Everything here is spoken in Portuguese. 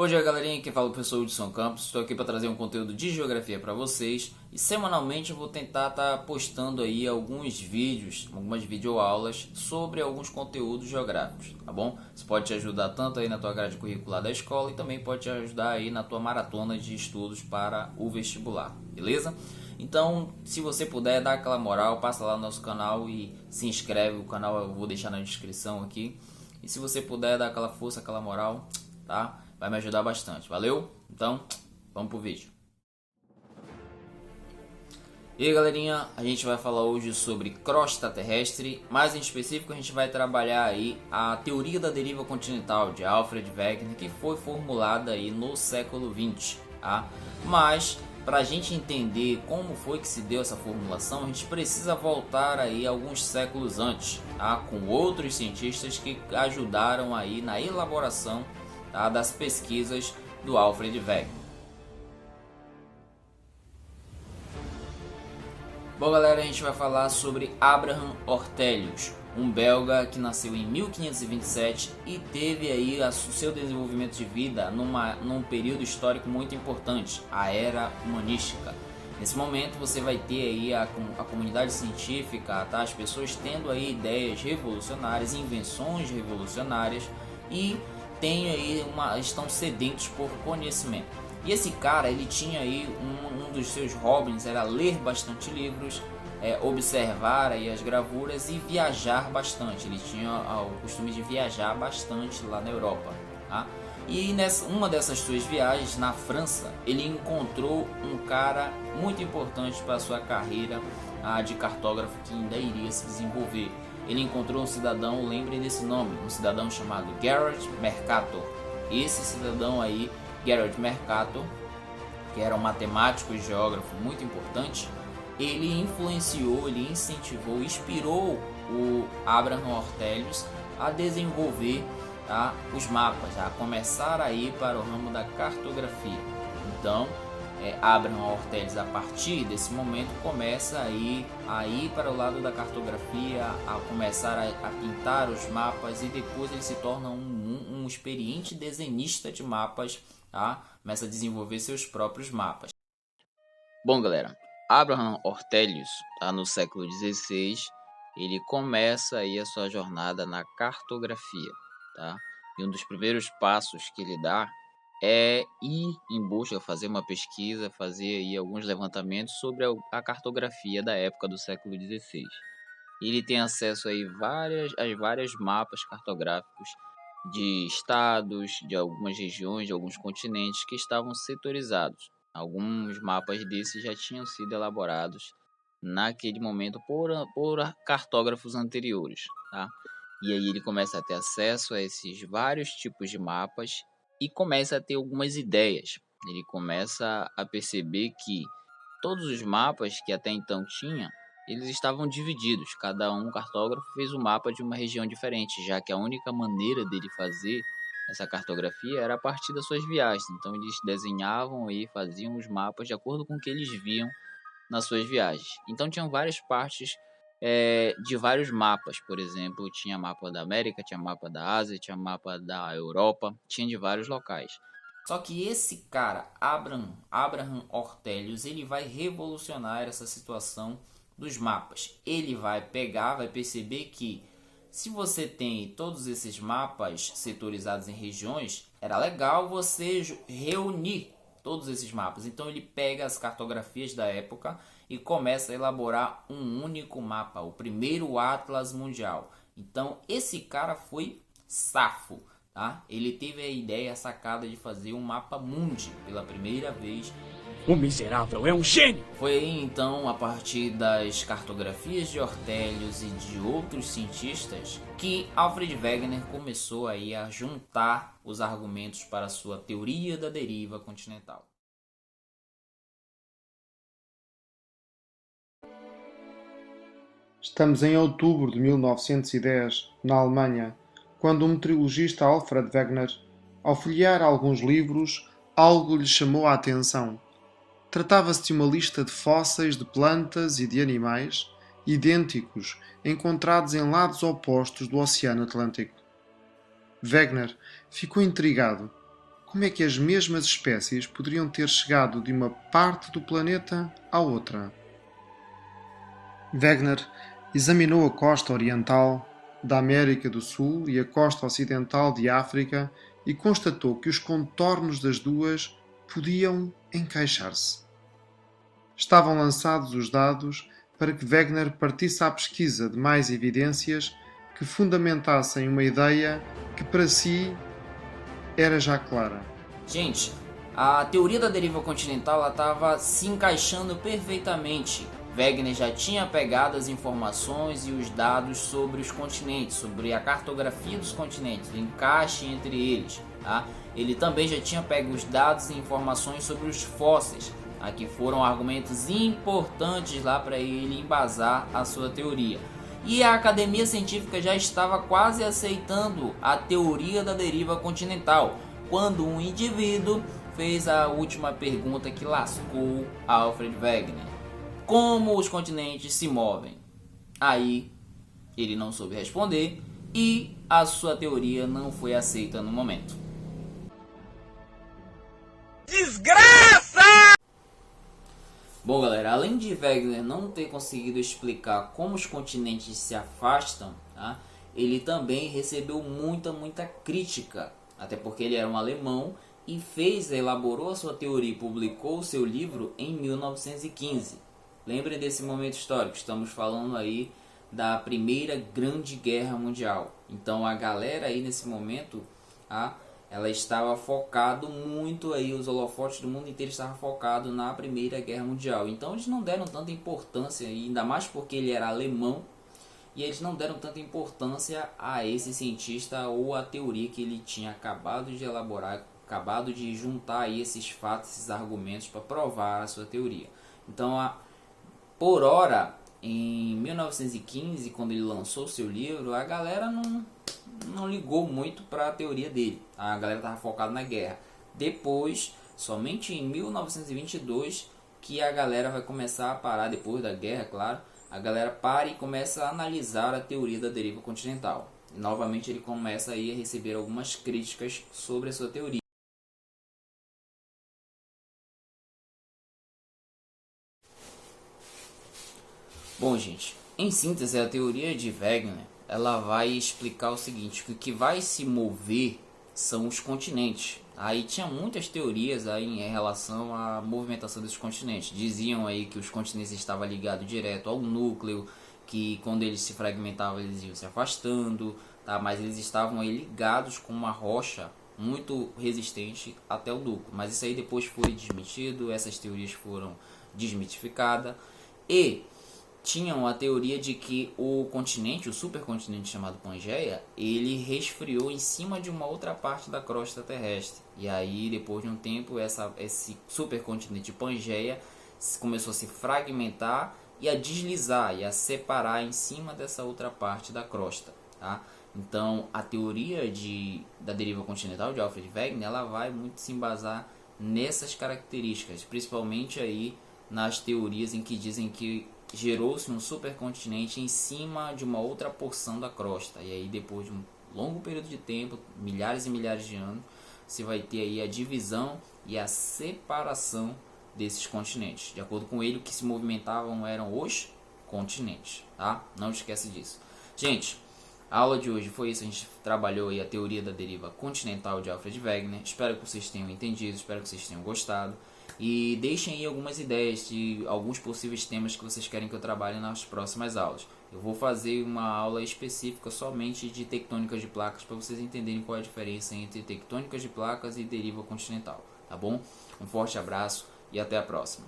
Bom dia, galerinha, aqui fala o professor Hudson Campos. Estou aqui para trazer um conteúdo de geografia para vocês e semanalmente eu vou tentar estar postando aí alguns vídeos, algumas videoaulas sobre alguns conteúdos geográficos, tá bom? Isso pode te ajudar tanto aí na tua grade curricular da escola e também pode te ajudar aí na tua maratona de estudos para o vestibular, beleza? Então, se você puder, dá aquela moral, passa lá no nosso canal e se inscreve. O canal eu vou deixar na descrição aqui. E se você puder, dá aquela força, aquela moral, tá? Vai me ajudar bastante, valeu? Então, vamos pro vídeo. E aí, galerinha, a gente vai falar hoje sobre crosta terrestre, mais em específico a gente vai trabalhar aí a teoria da deriva continental de Alfred Wegener, que foi formulada aí no século XX, tá? Mas para a gente entender como foi que se deu essa formulação, a gente precisa voltar aí alguns séculos antes, tá? Com outros cientistas que ajudaram aí na elaboração, tá, das pesquisas do Alfred Wegener. Bom, galera, a gente vai falar sobre Abraham Ortelius, um belga que nasceu em 1527 e teve aí o seu desenvolvimento de vida num período histórico muito importante, a Era Humanística. Nesse momento você vai ter aí a comunidade científica, tá? As pessoas tendo aí ideias revolucionárias, invenções revolucionárias e estão sedentos por conhecimento. E esse cara, ele tinha aí um dos seus hobbies era ler bastante livros, observar aí as gravuras e viajar bastante. Ele tinha o costume de viajar bastante lá na Europa, tá? E uma dessas suas viagens na França, ele encontrou um cara muito importante para a sua carreira de cartógrafo que ainda iria se desenvolver. Ele encontrou um cidadão, lembrem desse nome, um cidadão chamado Gerard Mercator. Esse cidadão aí, Gerard Mercator, que era um matemático e geógrafo muito importante, ele influenciou, ele incentivou, inspirou o Abraham Ortelius a desenvolver, tá, os mapas, a começar a ir para o ramo da cartografia. Então, Abraham Ortelius, a partir desse momento, começa a ir para o lado da cartografia, a começar a pintar os mapas e depois ele se torna um experiente desenhista de mapas, tá? Começa a desenvolver seus próprios mapas. Bom, galera, Abraham Ortelius, tá, no século XVI, ele começa aí a sua jornada na cartografia, tá? E um dos primeiros passos que ele dá é ir em busca, fazer uma pesquisa, fazer aí alguns levantamentos sobre a cartografia da época do século XVI. Ele tem acesso aí a vários mapas cartográficos de estados, de algumas regiões, de alguns continentes que estavam setorizados. Alguns mapas desses já tinham sido elaborados naquele momento por cartógrafos anteriores, tá? E aí ele começa a ter acesso a esses vários tipos de mapas e começa a ter algumas ideias. Ele começa a perceber que todos os mapas que até então tinha, eles estavam divididos. Cada cartógrafo fez um mapa de uma região diferente, já que a única maneira dele fazer essa cartografia era a partir das suas viagens. Então eles desenhavam e faziam os mapas de acordo com o que eles viam nas suas viagens. Então tinham várias partes de vários mapas. Por exemplo, tinha mapa da América, tinha mapa da Ásia, tinha mapa da Europa, tinha de vários locais. Só que esse cara, Abraham Ortelius, ele vai revolucionar essa situação dos mapas. Ele vai perceber que se você tem todos esses mapas setorizados em regiões, era legal você reunir todos esses mapas. Então ele pega as cartografias da época e começa a elaborar um único mapa, o primeiro Atlas Mundial. Então esse cara foi safo, tá? Ele teve a ideia, a sacada de fazer um mapa mundi pela primeira vez. O miserável é um gênio! Foi aí então, a partir das cartografias de Ortelius e de outros cientistas, que Alfred Wegener começou aí a juntar os argumentos para a sua teoria da deriva continental. Estamos em outubro de 1910, na Alemanha, quando o meteorologista Alfred Wegener, ao folhear alguns livros, algo lhe chamou a atenção. Tratava-se de uma lista de fósseis de plantas e de animais idênticos encontrados em lados opostos do Oceano Atlântico. Wegener ficou intrigado. como é que as mesmas espécies poderiam ter chegado de uma parte do planeta à outra? Wegener examinou a costa oriental da América do Sul e a costa ocidental de África e constatou que os contornos das duas podiam encaixar-se. Estavam lançados os dados para que Wegener partisse à pesquisa de mais evidências que fundamentassem uma ideia que para si era já clara. Gente, a teoria da deriva continental estava se encaixando perfeitamente. Wegener já tinha pegado as informações e os dados sobre os continentes, sobre a cartografia dos continentes, o encaixe entre eles. Tá? Ele também já tinha pego os dados e informações sobre os fósseis, que foram argumentos importantes lá para ele embasar a sua teoria. E a academia científica já estava quase aceitando a teoria da deriva continental, quando um indivíduo fez a última pergunta que lascou Alfred Wegener: como os continentes se movem? Aí ele não soube responder e a sua teoria não foi aceita no momento. Desgraça! Bom, galera, além de Wegener não ter conseguido explicar como os continentes se afastam, tá? Ele também recebeu muita crítica, até porque ele era um alemão e elaborou a sua teoria e publicou o seu livro em 1915. Lembrem desse momento histórico, estamos falando aí da Primeira Grande Guerra Mundial. Então a galera aí nesse momento, ela estava focado muito aí, os holofotes do mundo inteiro estavam focados na Primeira Guerra Mundial. Então eles não deram tanta importância, ainda mais porque ele era alemão, e eles não deram tanta importância a esse cientista ou a teoria que ele tinha acabado de elaborar, acabado de juntar aí esses fatos, esses argumentos para provar a sua teoria. Então, por hora, em 1915, quando ele lançou seu livro, a galera não ligou muito para a teoria dele. A galera estava focada na guerra. Depois, somente em 1922, que a galera vai começar a parar, depois da guerra, claro, a galera para e começa a analisar a teoria da deriva continental. E, novamente ele começa aí a receber algumas críticas sobre a sua teoria. Bom, gente, em síntese, a teoria de Wegener, ela vai explicar o seguinte, que o que vai se mover são os continentes. Aí tinha muitas teorias aí em relação à movimentação desses continentes. Diziam aí que os continentes estavam ligados direto ao núcleo, que quando eles se fragmentavam eles iam se afastando, tá? Mas eles estavam aí ligados com uma rocha muito resistente até o núcleo. Mas isso aí depois foi desmentido, essas teorias foram desmitificadas e tinham a teoria de que o continente, o supercontinente chamado Pangeia, ele resfriou em cima de uma outra parte da crosta terrestre. E aí, depois de um tempo, esse supercontinente Pangeia começou a se fragmentar e a deslizar e a separar em cima dessa outra parte da crosta. Tá? Então, a teoria da deriva continental de Alfred Wegener, ela vai muito se embasar nessas características, principalmente aí nas teorias em que dizem que gerou-se um supercontinente em cima de uma outra porção da crosta. E aí, depois de um longo período de tempo, milhares e milhares de anos, se vai ter aí a divisão e a separação desses continentes. De acordo com ele, o que se movimentavam eram os continentes, tá? Não esquece disso. Gente, a aula de hoje foi isso. A gente trabalhou aí a teoria da deriva continental de Alfred Wegener. Espero que vocês tenham entendido, espero que vocês tenham gostado. E deixem aí algumas ideias de alguns possíveis temas que vocês querem que eu trabalhe nas próximas aulas. Eu vou fazer uma aula específica somente de tectônicas de placas para vocês entenderem qual é a diferença entre tectônicas de placas e deriva continental, tá bom? Um forte abraço e até a próxima.